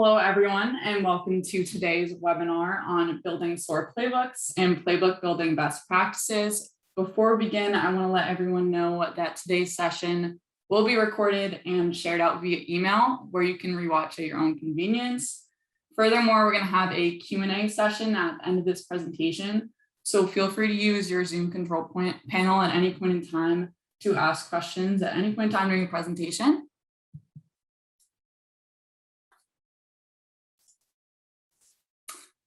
Hello, everyone, and welcome to today's webinar on building SOAR playbooks and playbook building best practices. Before we begin, I want to let everyone know that today's session will be recorded and shared out via email, where you can rewatch at your own convenience. Furthermore, we're going to have a Q&A session at the end of this presentation, so feel free to use your Zoom control panel at any point in time to ask questions at any point in time during the presentation.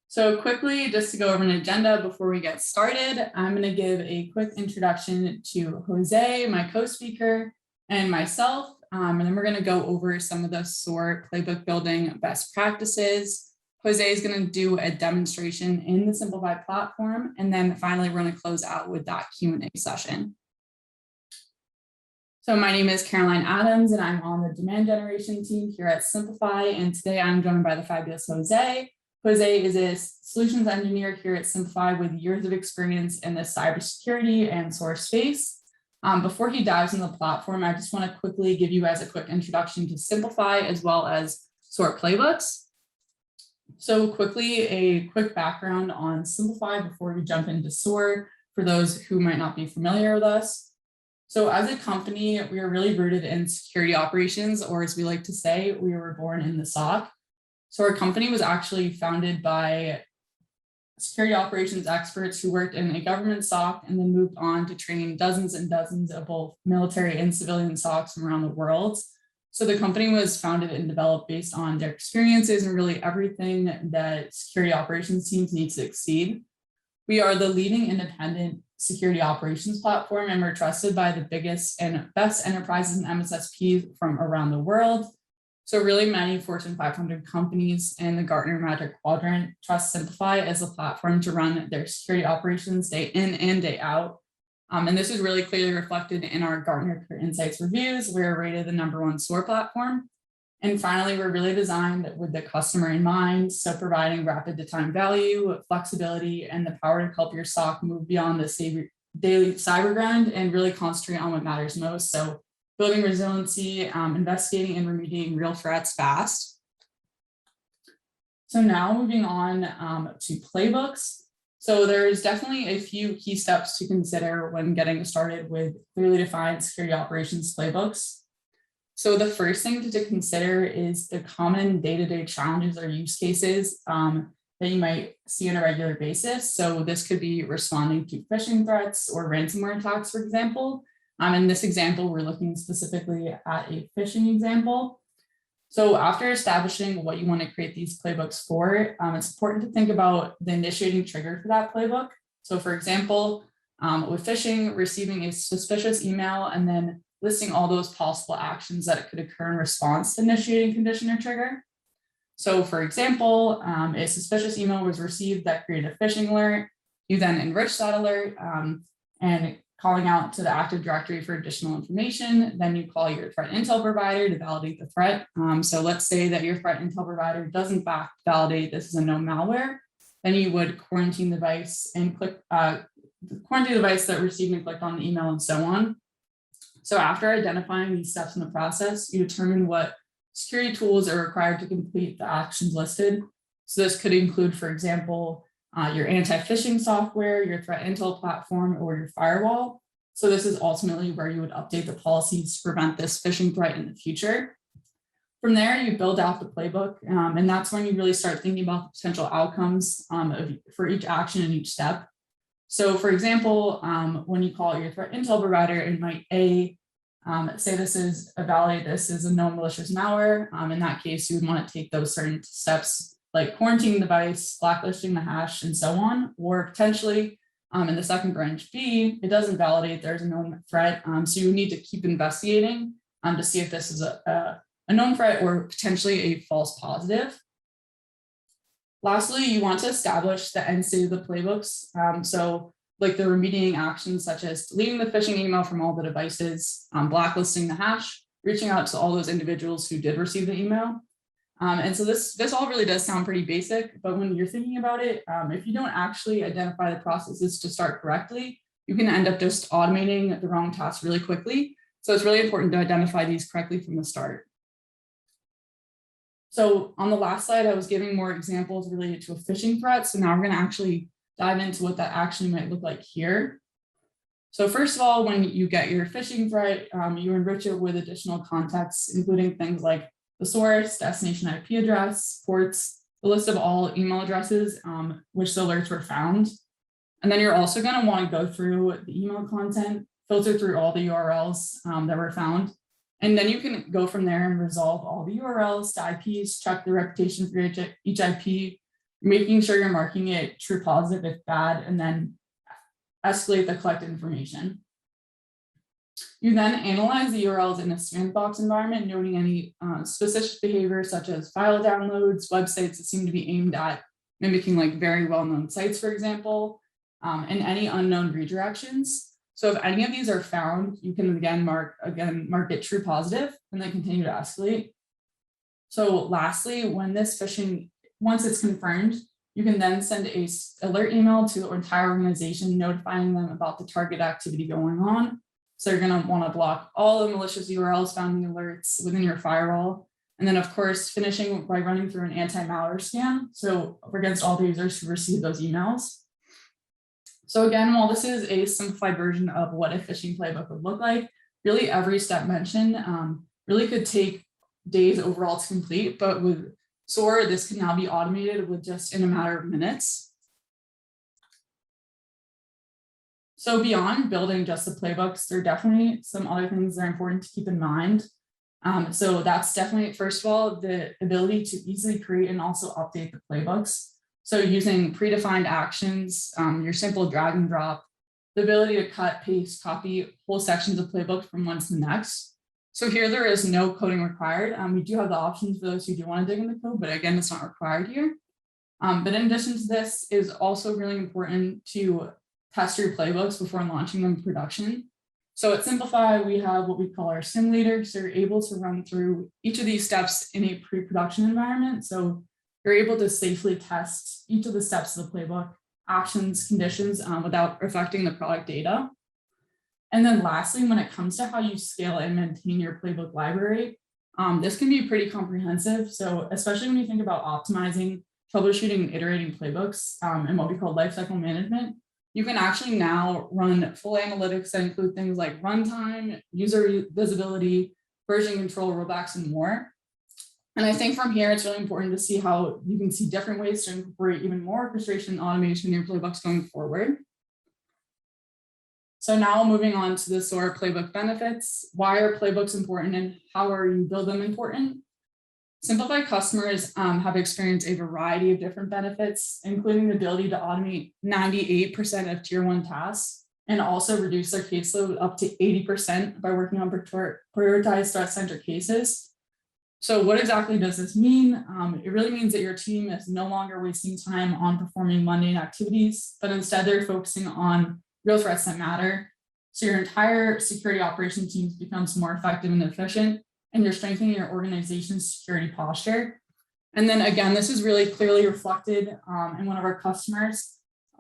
So quickly, just to go over an agenda before we get started, I'm going to give a quick introduction to Jose, my co-speaker, and myself, and then we're going to go over some of the SOAR playbook building best practices. Jose is going to do a demonstration in the simplified platform, and then finally, we're going to close out with that Q&A session. So my name is Caroline Adams, and I'm on the demand generation team here at Simplify, and today I'm joined by the fabulous Jose. Jose is a solutions engineer here at Simplify with years of experience in the cybersecurity and SOAR space. Before he dives into the platform, I just want to quickly give you guys a quick introduction to Simplify as well as SOAR Playbooks. So quickly, a quick background on Simplify before we jump into SOAR for those who might not be familiar with us. So as a company, we are really rooted in security operations, or as we like to say, we were born in the SOC. So our company was actually founded by security operations experts who worked in a government SOC and then moved on to train dozens and dozens of both military and civilian SOCs from around the world. So the company was founded and developed based on their experiences and really everything that security operations teams need to succeed. We are the leading independent security operations platform, and we're trusted by the biggest and best enterprises and MSSPs from around the world. So really many Fortune 500 companies in the Gartner Magic Quadrant trust Simplify as a platform to run their security operations day in and day out. And this is really clearly reflected in our Gartner Career Insights reviews. We're rated the #1 SOAR platform. And finally, we're really designed with the customer in mind. So providing rapid to time value, flexibility, and the power to help your SOC move beyond the daily cyber grind and really concentrate on what matters most. So building resiliency, investigating and remediating real threats fast. So now moving on to playbooks. So there's definitely a few key steps to consider when getting started with clearly defined security operations playbooks. So the first thing to consider is the common day-to-day challenges or use cases that you might see on a regular basis. So this could be responding to phishing threats or ransomware attacks, for example. In this example, we're looking specifically at a phishing example. So after establishing what you want to create these playbooks for, it's important to think about the initiating trigger for that playbook. So for example, with phishing, receiving a suspicious email and then listing all those possible actions that could occur in response to initiating condition or trigger. So for example, a suspicious email was received that created a phishing alert. You then enrich that alert and calling out to the Active Directory for additional information. Then you call your threat intel provider to validate the threat. So let's say that your threat intel provider does in fact validate this is a known malware. Then you would quarantine the device and quarantine the device that received and clicked on the email and so on. So after identifying these steps in the process, you determine what security tools are required to complete the actions listed. So this could include, for example, your anti-phishing software, your threat intel platform, or your firewall. So this is ultimately where you would update the policies to prevent this phishing threat in the future. From there, you build out the playbook, and that's when you really start thinking about the potential outcomes for each action and each step. So for example, when you call your threat intel provider, it might say validate this is a known malicious malware. In that case, you would want to take those certain steps like quarantining the device, blacklisting the hash, and so on, or potentially in the second branch B, it doesn't validate there's a known threat. So you need to keep investigating to see if this is a known threat or potentially a false positive. Lastly, you want to establish the end state of the playbooks. So like the remediating actions such as deleting the phishing email from all the devices, blacklisting the hash, reaching out to all those individuals who did receive the email. And so this all really does sound pretty basic, but when you're thinking about it, if you don't actually identify the processes to start correctly, you can end up just automating the wrong tasks really quickly. So it's really important to identify these correctly from the start. So on the last slide, I was giving more examples related to a phishing threat. So now we're going to actually dive into what that actually might look like here. So first of all, when you get your phishing threat, you enrich it with additional context, including things like the source, destination IP address, ports, the list of all email addresses which the alerts were found. And then you're also going to want to go through the email content, filter through all the URLs that were found. And then you can go from there and resolve all the URLs to IPs, check the reputation for each IP, making sure you're marking it true positive if bad, and then escalate the collected information. You then analyze the URLs in a sandbox environment, noting any suspicious behavior such as file downloads, websites that seem to be aimed at mimicking like very well-known sites, for example, and any unknown redirections. So if any of these are found, you can mark it true positive and then continue to escalate. So lastly, when this phishing, once it's confirmed, you can then send a alert email to the entire organization, notifying them about the target activity going on. So you're going to want to block all the malicious URLs found in the alerts within your firewall. And then of course, finishing by running through an anti-malware scan. So against all the users who receive those emails. So again, while this is a simplified version of what a phishing playbook would look like, really every step mentioned really could take days overall to complete, but with SOAR, this can now be automated with just in a matter of minutes. So beyond building just the playbooks, there are definitely some other things that are important to keep in mind. So that's definitely, first of all, the ability to easily create and also update the playbooks. So using predefined actions, your simple drag and drop, the ability to cut, paste, copy whole sections of playbooks from one to the next. So here there is no coding required. We do have the options for those who do want to dig in the code, but again, it's not required here. But in addition to this, it is also really important to test your playbooks before launching them in production. So at Simplify, we have what we call our simulator. So you're able to run through each of these steps in a pre-production environment. So you're able to safely test each of the steps of the playbook, actions, conditions, without affecting the product data. And then lastly, when it comes to how you scale and maintain your playbook library, this can be pretty comprehensive. So especially when you think about optimizing, troubleshooting, and iterating playbooks and what we call lifecycle management, you can actually now run full analytics that include things like runtime, user visibility, version control, rollbacks, and more. And I think from here, it's really important to see how you can see different ways to incorporate even more orchestration and automation in your playbooks going forward. So now moving on to the SOAR playbook benefits. Why are playbooks important and how are you build them important? Simplify customers have experienced a variety of different benefits, including the ability to automate 98% of tier 1 tasks and also reduce their caseload up to 80% by working on prioritized threat-centric cases. So what exactly does this mean? It really means that your team is no longer wasting time on performing mundane activities, but instead they're focusing on real threats that matter. So your entire security operations team becomes more effective and efficient, and you're strengthening your organization's security posture. And then again, this is really clearly reflected in one of our customer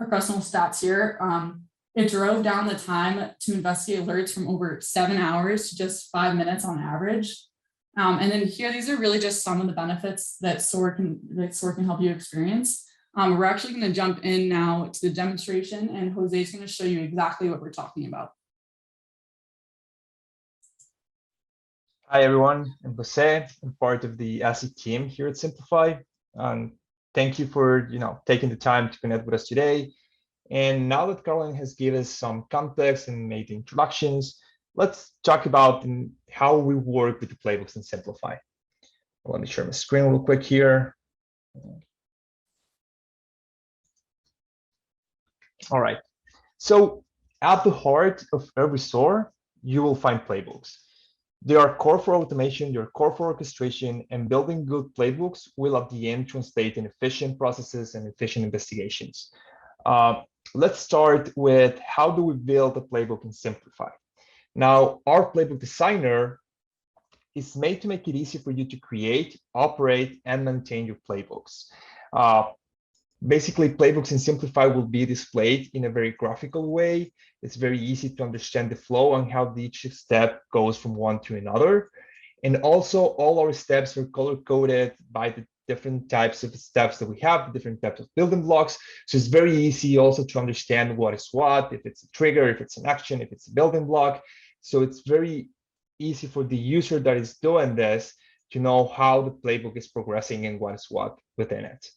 stats here. It drove down the time to investigate alerts from over 7 hours to just 5 minutes on average. And then here, these are really just some of the benefits that SOAR can help you experience. We're actually going to jump in now to the demonstration, and Jose is going to show you exactly what we're talking about. Hi, everyone. I'm Jose. I'm part of the ASIC team here at Simplify. Thank you for taking the time to connect with us today. And now that Caroline has given us some context and made the introductions, let's talk about how we work with the playbooks in Simplify. Let me share my screen real quick here. All right. So at the heart of every SOAR, you will find playbooks. They are core for automation, they're core for orchestration, and building good playbooks will at the end translate in efficient processes and efficient investigations. Let's start with how do we build a playbook in Simplify? Now, our playbook designer is made to make it easy for you to create, operate, and maintain your playbooks. Basically, playbooks in Simplify will be displayed in a very graphical way. It's very easy to understand the flow and how each step goes from one to another. And also all our steps are color coded by the different types of steps that we have, different types of building blocks. So it's very easy also to understand what is what, if it's a trigger, if it's an action, if it's a building block. So it's very easy for the user that is doing this to know how the playbook is progressing and what is what within it.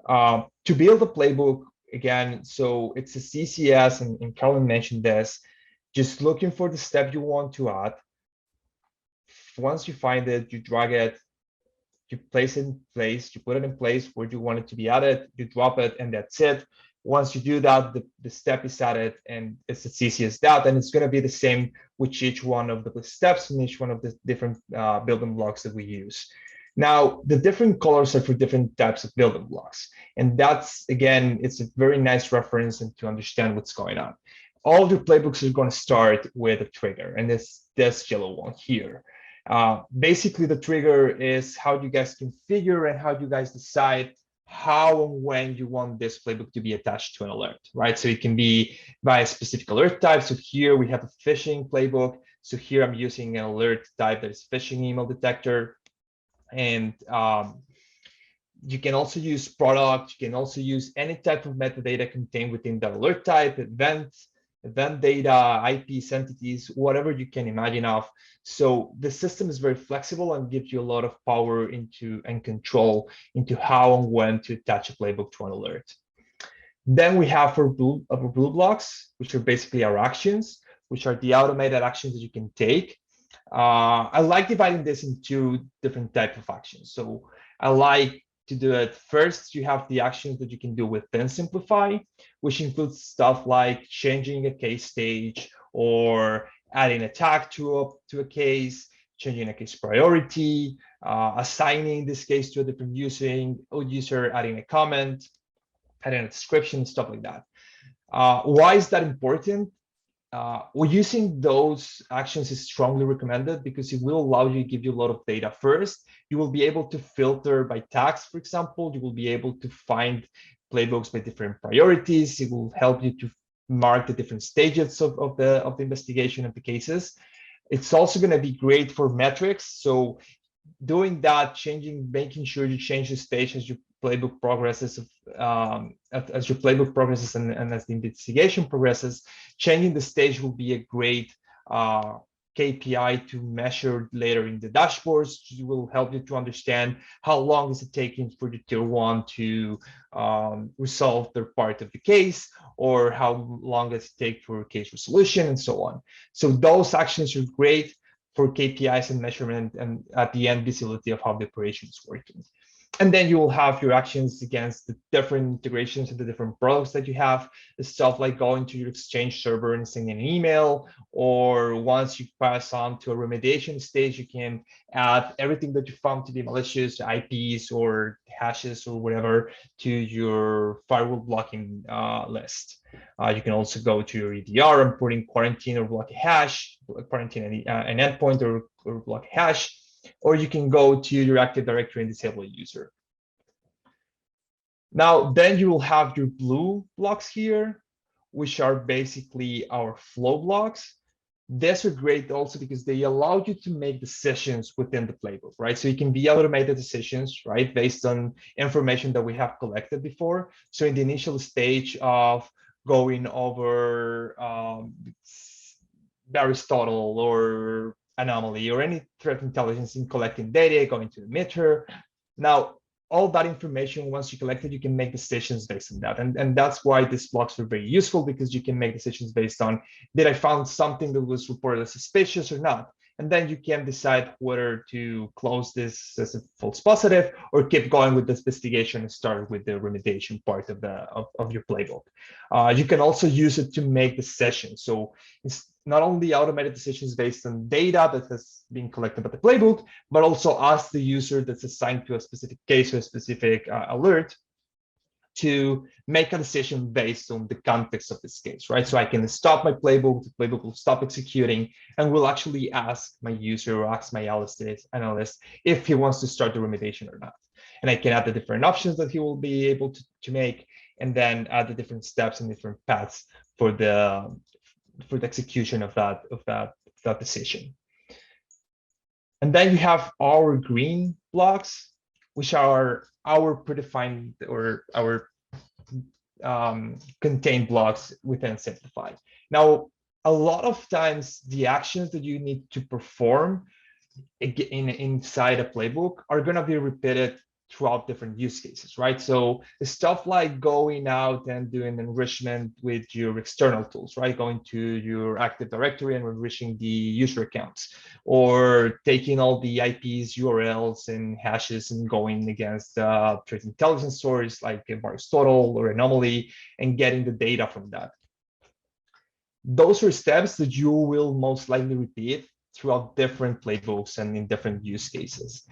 To build a playbook, again, so it's a CCS, and Carolyn mentioned this, just looking for the step you want to add. Once you find it, you drag it, you place it in place, you put it in place where you want it to be added, you drop it, and that's it. Once you do that, the step is added, and it's as easy as that. And it's going to be the same with each one of the steps and each one of the different building blocks that we use. Now, the different colors are for different types of building blocks. And that's, again, it's a very nice reference and to understand what's going on. All of your playbooks are going to start with a trigger, and it's this yellow one here. Basically, the trigger is how you guys configure and how you guys decide how and when you want this playbook to be attached to an alert, right? So it can be by a specific alert type. So here we have a phishing playbook. So here I'm using an alert type that is phishing email detector. And you can also use product. You can also use any type of metadata contained within the alert type, event data, IPs, entities, whatever you can imagine of. So the system is very flexible and gives you a lot of power into and control into how and when to attach a playbook to an alert. Then we have our blue blocks, which are basically our actions, which are the automated actions that you can take. I like dividing this into different types of actions. So I like to do it first. You have the actions that you can do within Simplify, which includes stuff like changing a case stage or adding a tag to a case, changing a case priority, assigning this case to a different user, adding a comment, adding a description, stuff like that. Why is that important? Well, using those actions is strongly recommended because it will allow you to give you a lot of data first. You will be able to filter by tags, for example. You will be able to find playbooks by different priorities. It will help you to mark the different stages of the investigation of the cases. It's also going to be great for metrics. So doing that, making sure you change the stage as your playbook progresses, and as the investigation progresses, changing the stage will be a great KPI to measure later in the dashboards. It will help you to understand how long is it taking for the tier 1 to resolve their part of the case, or how long does it take for case resolution, and so on. So those actions are great for KPIs and measurement, and at the end, visibility of how the operation is working. And then you will have your actions against the different integrations of the different products that you have. The stuff like going to your Exchange server and sending an email, or once you pass on to a remediation stage, you can add everything that you found to be malicious, IPs or hashes or whatever, to your firewall blocking list. You can also go to your EDR and put in quarantine or block a hash, quarantine an endpoint or block a hash. Or you can go to your Active Directory and disable a user. Now, then you will have your blue blocks here, which are basically our flow blocks. These are great also because they allow you to make decisions within the playbook, right? So it can be automated decisions, right, based on information that we have collected before. So in the initial stage of going over Aristotle or anomaly or any threat intelligence in collecting data, going to the emitter. Now, all that information, once you collect it, you can make decisions based on that. And that's why these blocks are very useful, because you can make decisions based on, did I found something that was reported as suspicious or not? And then you can decide whether to close this as a false positive or keep going with this investigation and start with the remediation part of your playbook. You can also use it to make decisions. So it's not only automated decisions based on data that has been collected by the playbook, but also ask the user that's assigned to a specific case or a specific alert to make a decision based on the context of this case, right? So I can stop my playbook, the playbook will stop executing, and will actually ask my user or ask my analyst if he wants to start the remediation or not. And I can add the different options that he will be able to make, and then add the different steps and different paths for the execution of that decision. And then you have our green blocks, which are our predefined or our contained blocks within Simplify. Now, a lot of times the actions that you need to perform inside a playbook are going to be repeated throughout different use cases, right? So stuff like going out and doing enrichment with your external tools, right? Going to your Active Directory and enriching the user accounts, or taking all the IPs, URLs, and hashes and going against threat intelligence source like Aristotle or Anomaly and getting the data from that. Those are steps that you will most likely repeat throughout different playbooks and in different use cases.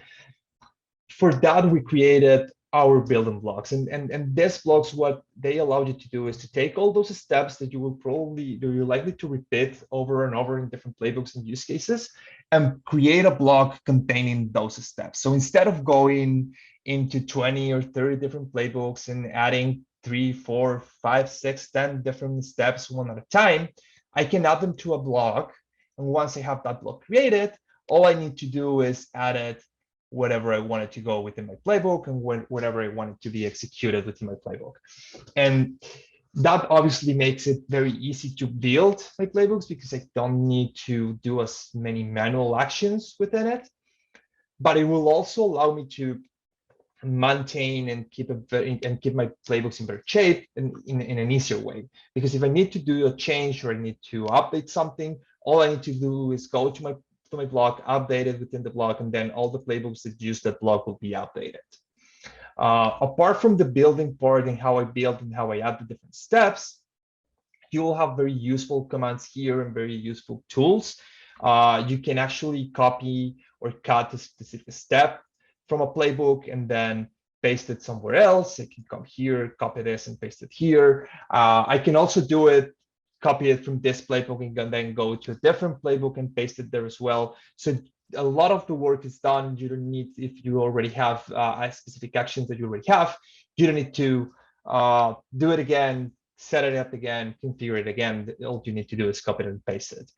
For that, we created our building blocks, and these blocks, what they allow you to do is to take all those steps that you're likely to repeat over and over in different playbooks and use cases, and create a block containing those steps. So instead of going into 20 or 30 different playbooks and adding 3, 4, 5, 6, 10 different steps one at a time, I can add them to a block. And once I have that block created, all I need to do is add it whatever I wanted to go within my playbook and whatever I wanted to be executed within my playbook. And that obviously makes it very easy to build my playbooks because I don't need to do as many manual actions within it. But it will also allow me to maintain and keep my playbooks in better shape in an easier way. Because if I need to do a change or I need to update something, all I need to do is go to my block, update it within the block, and then all the playbooks that use that block will be updated. Apart from the building part and how I build and how I add the different steps, you will have very useful commands here and very useful tools. You can actually copy or cut a specific step from a playbook and then paste it somewhere else. I can come here, copy this and paste it here. I can also do it, copy it from this playbook and then go to a different playbook and paste it there as well. So a lot of the work is done. You don't need, if you already have specific actions that you already have, you don't need to do it again, set it up again, configure it again. All you need to do is copy it and paste it.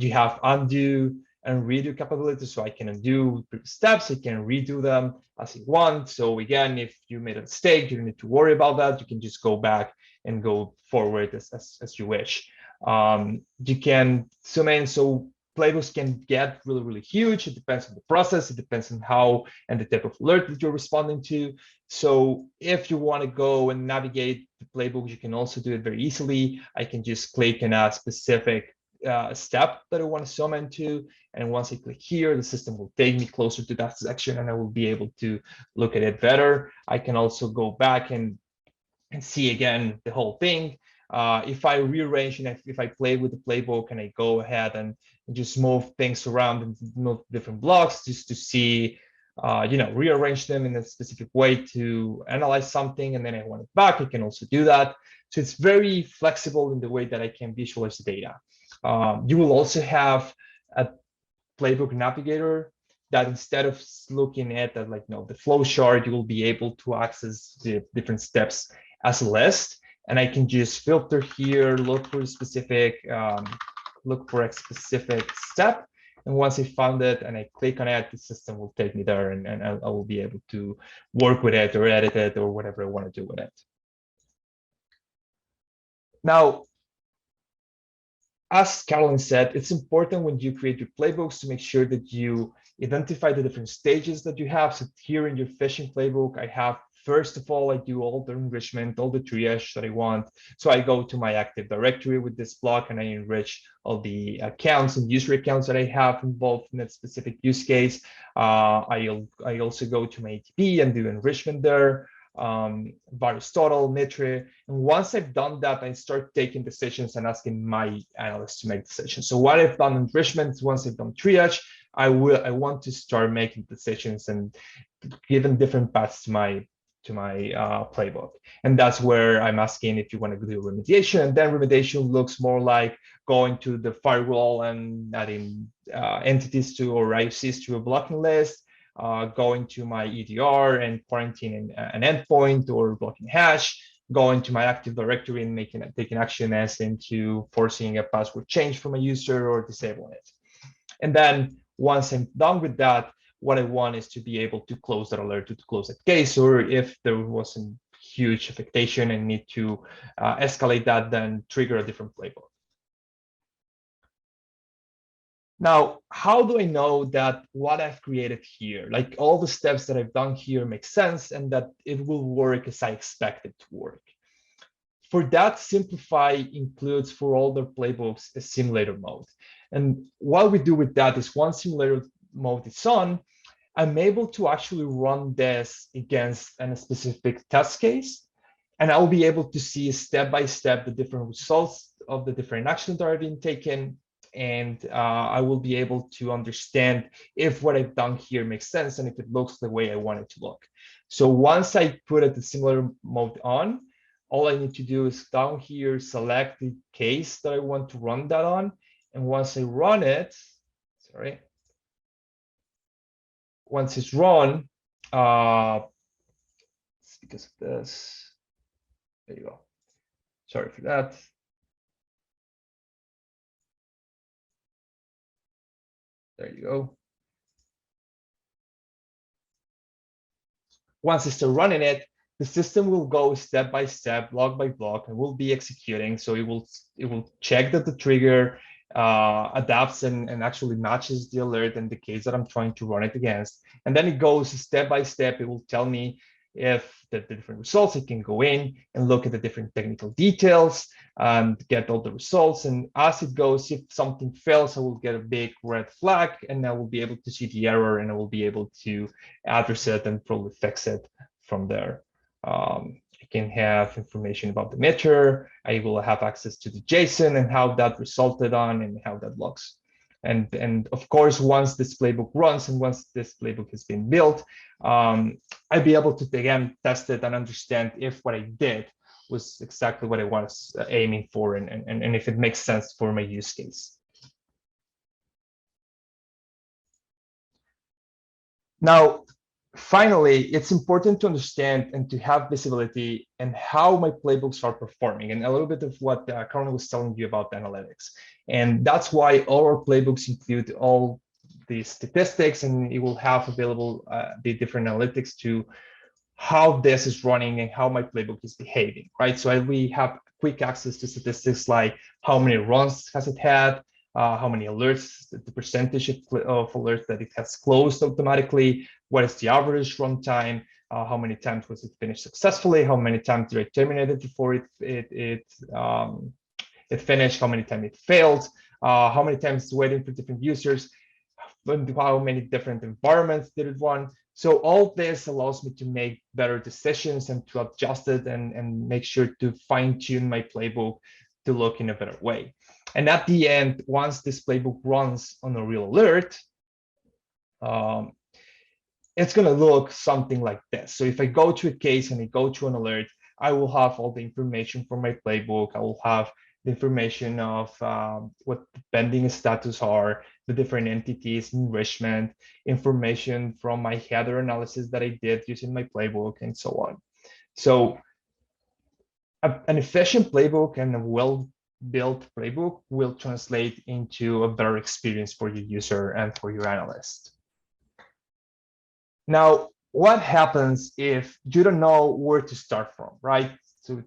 You have undo and redo capabilities, so I can undo steps, I can redo them as I want. So again, if you made a mistake, you don't need to worry about that. You can just go back and go forward as you wish. You can zoom in, so playbooks can get really, really huge. It depends on the process, it depends on how and the type of alert that you're responding to. So if you want to go and navigate the playbook, you can also do it very easily. I can just click on a specific step that I want to zoom into. And once I click here, the system will take me closer to that section and I will be able to look at it better. I can also go back and see again the whole thing. If I rearrange and if I play with the playbook and I go ahead and just move things around and move different blocks just to see, rearrange them in a specific way to analyze something, and then I want it back, I can also do that. So it's very flexible in the way that I can visualize the data. You will also have a playbook navigator that instead of looking at that, the flow chart, you will be able to access the different steps as a list. And I can just filter here, look for a specific step. And once I found it and I click on it, the system will take me there and I will be able to work with it or edit it or whatever I want to do with it. Now, as Caroline said, it's important when you create your playbooks to make sure that you identify the different stages that you have. So here in your phishing playbook, I have, first of all, I do all the enrichment, all the triage that I want. So I go to my Active Directory with this block and I enrich all the accounts and user accounts that I have involved in that specific use case. I also go to my ATP and do enrichment there. Aristotle, Mitre. And once I've done that, I start taking decisions and asking my analysts to make decisions. So what I've done enrichment, once I've done triage, I want to start making decisions and giving different paths to my playbook. And that's where I'm asking if you want to do remediation. And then remediation looks more like going to the firewall and adding entities to or IOCs to a blocking list. Going to my EDR and quarantining an endpoint or blocking hash, going to my Active Directory and taking action as into forcing a password change from a user or disabling it. And then Once I'm done with that, what I want is to be able to close that alert, to close that case, or if there was a huge affectation and need to escalate that, then trigger a different playbook. Now, how do I know that what I've created here, like all the steps that I've done here, make sense and that it will work as I expect it to work? For that, Simplify includes for all their playbooks a simulator mode. And what we do with that is once simulator mode is on, I'm able to actually run this against a specific test case. And I'll be able to see step by step the different results of the different actions that are being taken. And I will be able to understand if what I've done here makes sense and if it looks the way I want it to look. So once I put the simulator mode on, all I need to do is down here, select the case that I want to run that on. And once I run it, once it's run, it's because of this. There you go. Sorry for that. There you go. Once I start running it, the system will go step by step, block by block, and will be executing. So it will check that the trigger adapts and actually matches the alert and the case that I'm trying to run it against. And then it goes step by step. It will tell me if the different results. I can go in and look at the different technical details and get all the results. And as it goes, if something fails, I will get a big red flag and I will be able to see the error and I will be able to address it and probably fix it from there. I can have information about the meter. I will have access to the JSON and how that resulted on and how that looks. And of course, once this playbook runs and once this playbook has been built, I'd be able to again test it and understand if what I did was exactly what I was aiming for and if it makes sense for my use case. Now, finally, it's important to understand and to have visibility in how my playbooks are performing and a little bit of what Carmen was telling you about analytics. And that's why all our playbooks include all the statistics and it will have available the different analytics to how this is running and how my playbook is behaving, right? So we have quick access to statistics like how many runs has it had, how many alerts, the percentage of alerts that it has closed automatically, what is the average runtime, how many times was it finished successfully, how many times did I terminate it before it finished, how many times it failed, how many times waiting for different users, how many different environments did it run. So all this allows me to make better decisions and to adjust it and make sure to fine tune my playbook to look in a better way. And at the end, once this playbook runs on a real alert, it's going to look something like this. So if I go to a case and I go to an alert, I will have all the information from my playbook. I will have the information of what the pending status are, the different entities, enrichment, information from my header analysis that I did using my playbook, and so on. So an efficient playbook and a well-built playbook will translate into a better experience for your user and for your analyst. Now, what happens if you don't know where to start from, right? So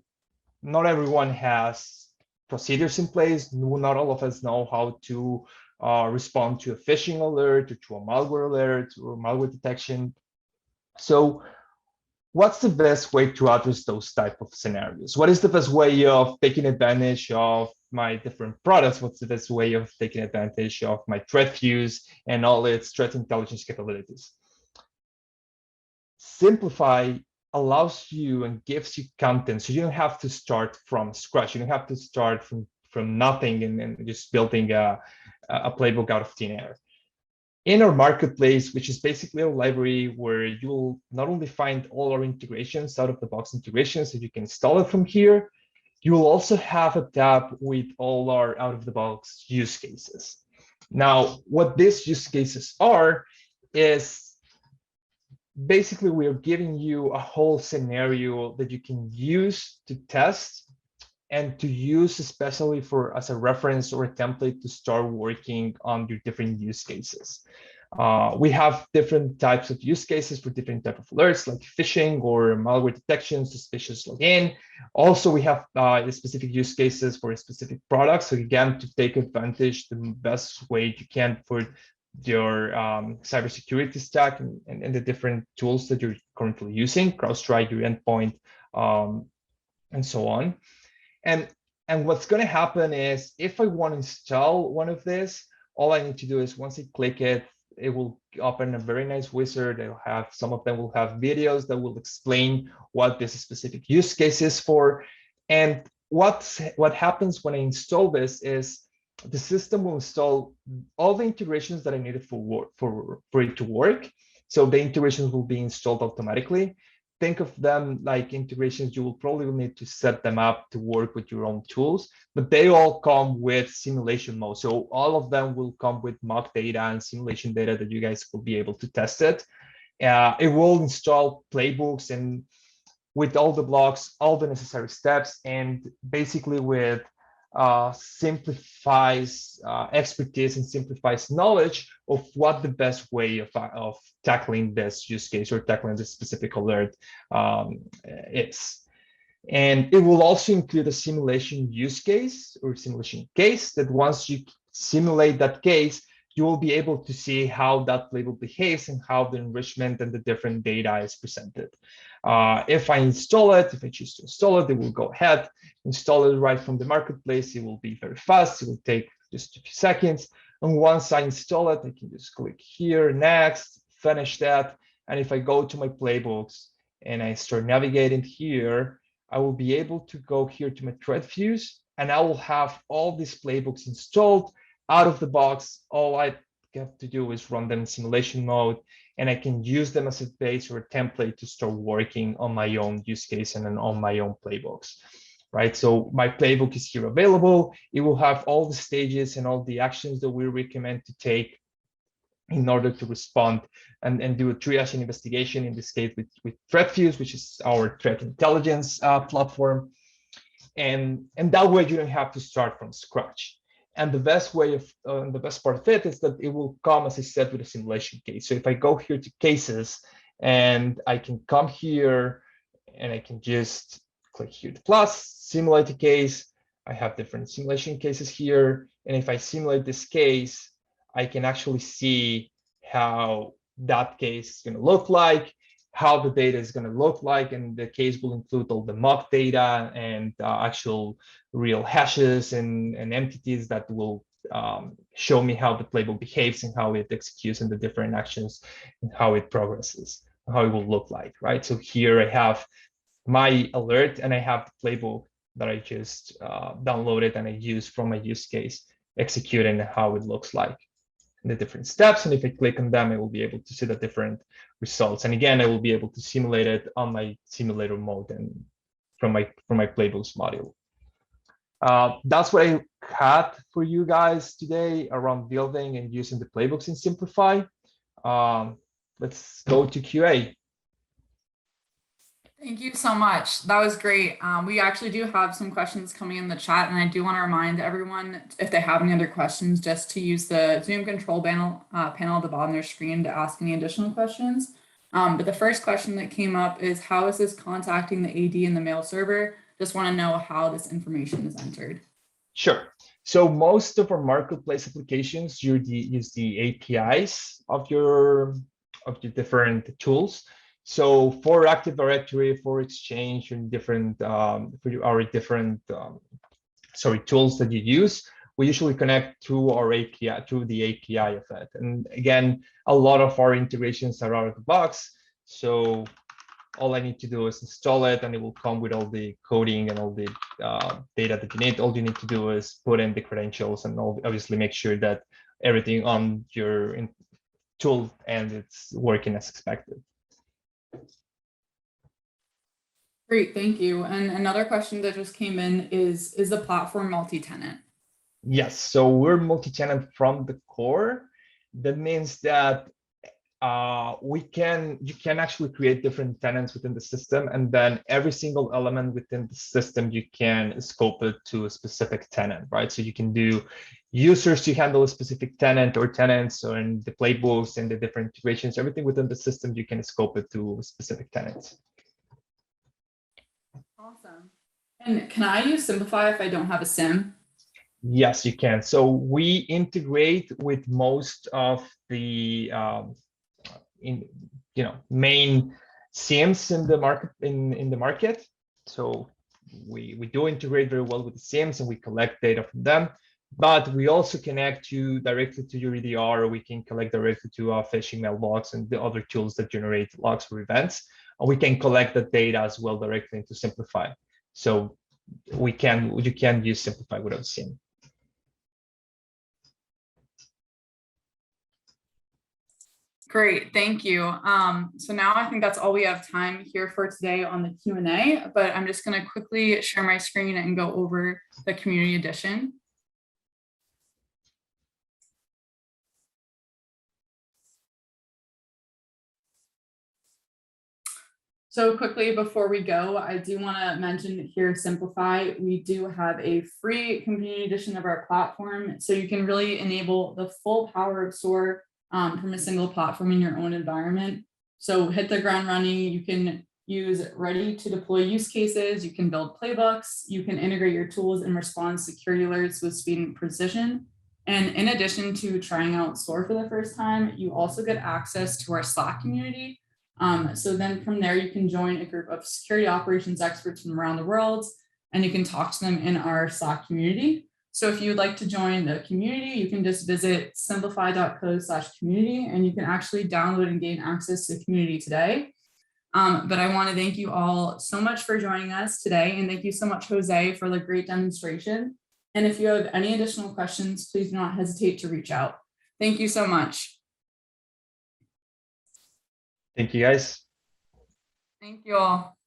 not everyone has procedures in place. Not all of us know how to respond to a phishing alert or to a malware alert or malware detection. So what's the best way to address those type of scenarios? What is the best way of taking advantage of my different products? What's the best way of taking advantage of my threat views and all its threat intelligence capabilities? Simplify allows you and gives you content, so you don't have to start from scratch. You don't have to start from nothing and just building a playbook out of thin air. In our marketplace, which is basically a library where you'll not only find all our integrations, out of the box integrations, so you can install it from here, you will also have a tab with all our out of the box use cases. Now, what these use cases are is basically we are giving you a whole scenario that you can use to test and to use especially for as a reference or a template to start working on your different use cases. We have different types of use cases for different type of alerts, like phishing or malware detection, suspicious login. Also, we have specific use cases for specific products. So again, to take advantage the best way you can for your cybersecurity stack and the different tools that you're currently using, CrowdStrike, your endpoint, and so on. And what's going to happen is if I want to install one of this, all I need to do is once I click it, it will open a very nice wizard. It'll have, some of them will have videos that will explain what this specific use case is for. And what happens when I install this is the system will install all the integrations that I needed for it to work. So the integrations will be installed automatically. Think of them like integrations you will probably need to set them up to work with your own tools, but they all come with simulation mode. So all of them will come with mock data and simulation data that you guys will be able to test it. It will install playbooks and with all the blocks, all the necessary steps, and basically with simplifies expertise and simplifies knowledge of what the best way of tackling this use case or tackling this specific alert is. And it will also include a simulation use case or simulation case that once you simulate that case, you will be able to see how that playbook behaves and how the enrichment and the different data is presented. If I install it, if I choose to install it, it will go ahead, install it right from the marketplace. It will be very fast. It will take just a few seconds. And once I install it, I can just click here, next, finish that. And if I go to my playbooks and I start navigating here, I will be able to go here to my threat views, and I will have all these playbooks installed out of the box. All I have to do is run them in simulation mode, and I can use them as a base or a template to start working on my own use case and on my own playbooks, right? So my playbook is here available. It will have all the stages and all the actions that we recommend to take in order to respond and do a triage and investigation, in this case with ThreatViews, which is our threat intelligence platform. And that way you don't have to start from scratch. And the best way of the best part of it is that it will come, as I said, with a simulation case. So if I go here to cases and I can come here and I can just click here to plus, simulate a case. I have different simulation cases here. And if I simulate this case, I can actually see how that case is going to look like, how the data is going to look like, and the case will include all the mock data and actual real hashes and entities that will show me how the playbook behaves and how it executes in the different actions and how it progresses, how it will look like, right? So here I have my alert and I have the playbook that I just downloaded and I use from my use case, executing how it looks like. The different steps, and if I click on them, I will be able to see the different results. And again, I will be able to simulate it on my simulator mode and from my playbooks module. That's what I had for you guys today around building and using the playbooks in Simplify. Let's go to QA. Thank you so much. That was great. We actually do have some questions coming in the chat, and I do want to remind everyone, if they have any other questions, just to use the Zoom control panel at the bottom of their screen to ask any additional questions. But the first question that came up is, how is this contacting the AD in the mail server? Just want to know how this information is entered. Sure. So most of our marketplace applications use the APIs of your different tools. So for Active Directory, for Exchange, and different for our different tools that you use, we usually connect to our API, to the API of it. And again, a lot of our integrations are out of the box. So all I need to do is install it, and it will come with all the coding and all the data that you need. All you need to do is put in the credentials and obviously make sure that everything on your tool and it's working as expected. Great, thank you. And another question that just came in is the platform multi-tenant? Yes, so we're multi-tenant from the core. That means that you can actually create different tenants within the system, and then every single element within the system you can scope it to a specific tenant, right? So you can do users to handle a specific tenant or tenants, or in the playbooks and the different integrations, everything within the system you can scope it to specific tenants. Awesome. And can I use Simplify if I don't have a SIM? Yes, you can. So we integrate with most of the main SIEMs in the market. So we do integrate very well with the SIEMs, and we collect data from them. But we also connect you directly to your EDR, or we can collect directly to our phishing mailbox and the other tools that generate logs for events. And we can collect the data as well directly into Simplify. So you can use Simplify without SIEM. Great, thank you. So now I think that's all we have time here for today on the Q&A, but I'm just going to quickly share my screen and go over the community edition. So quickly before we go, I do want to mention here, Simplify, we do have a free community edition of our platform. So you can really enable the full power of SOAR from a single platform in your own environment. So hit the ground running. You can use ready to deploy use cases. You can build playbooks. You can integrate your tools and respond to security alerts with speed and precision. And in addition to trying out SOAR for the first time, you also get access to our Slack community. So then from there, you can join a group of security operations experts from around the world, and you can talk to them in our Slack community. So if you would like to join the community, you can just visit simplify.co/community, and you can actually download and gain access to the community today. But I want to thank you all so much for joining us today. And thank you so much, Jose, for the great demonstration. And if you have any additional questions, please do not hesitate to reach out. Thank you so much. Thank you, guys. Thank you all.